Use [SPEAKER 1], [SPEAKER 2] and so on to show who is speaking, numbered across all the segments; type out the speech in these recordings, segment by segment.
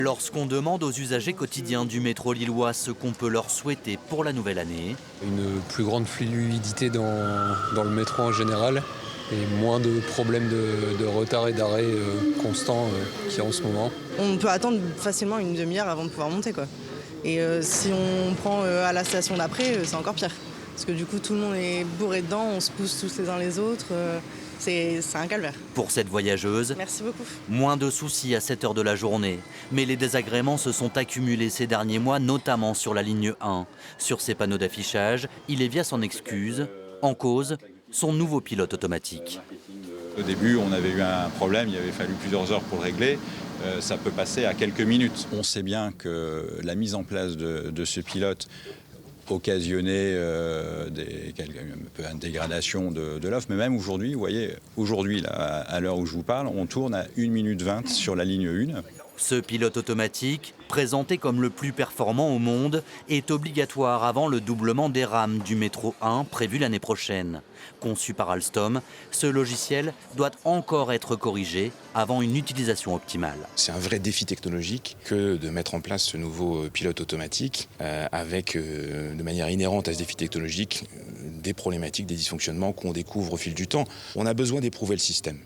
[SPEAKER 1] Lorsqu'on demande aux usagers quotidiens du métro lillois ce qu'on peut leur souhaiter pour la nouvelle année,
[SPEAKER 2] Une plus grande fluidité dans le métro en général et moins de problèmes de retard et d'arrêt constants qu'il y a en ce moment.
[SPEAKER 3] On peut attendre facilement une demi-heure avant de pouvoir monter, quoi. Et si on prend à la station d'après, c'est encore pire. Parce que du coup, tout le monde est bourré dedans, on se pousse tous les uns les autres. C'est un calvaire.
[SPEAKER 1] pour cette voyageuse,
[SPEAKER 3] Merci beaucoup.
[SPEAKER 1] moins de soucis à 7 heures de la journée. Mais les désagréments se sont accumulés ces derniers mois, notamment sur la ligne 1. Sur ses panneaux d'affichage, Ilevia s'en excuse. En cause, son nouveau pilote automatique.
[SPEAKER 4] Au début, on avait eu un problème, il avait fallu plusieurs heures pour le régler. Ça peut passer à quelques minutes. On sait bien que la mise en place de ce pilote occasionnait un peu une dégradation de l'offre. Mais même aujourd'hui, vous voyez, aujourd'hui, à l'heure où je vous parle, on tourne à 1 minute 20 sur la ligne 1.
[SPEAKER 1] Ce pilote automatique, présenté comme le plus performant au monde, est obligatoire avant le doublement des rames du métro 1 prévu l'année prochaine. Conçu par Alstom, ce logiciel doit encore être corrigé avant une utilisation optimale.
[SPEAKER 5] C'est un vrai défi technologique que de mettre en place ce nouveau pilote automatique avec, de manière inhérente à ce défi technologique, des problématiques, des dysfonctionnements qu'on découvre au fil du temps. On a besoin d'éprouver le système,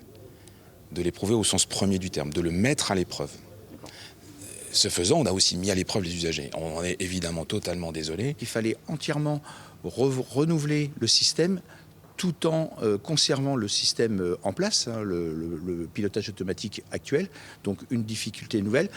[SPEAKER 5] de l'éprouver au sens premier du terme, de le mettre à l'épreuve. Ce faisant, on a aussi mis à l'épreuve les usagers. On en est évidemment totalement désolé.
[SPEAKER 6] Il fallait entièrement renouveler le système tout en conservant le système en place, le pilotage automatique actuel, donc une difficulté nouvelle.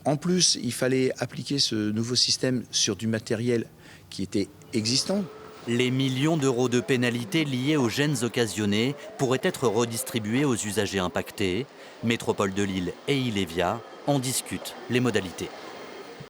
[SPEAKER 6] En plus, il fallait appliquer ce nouveau système sur du matériel qui était existant.
[SPEAKER 1] Les millions d'euros de pénalités liées aux gênes occasionnées pourraient être redistribués aux usagers impactés. Métropole de Lille et Ilevia en discutent les modalités.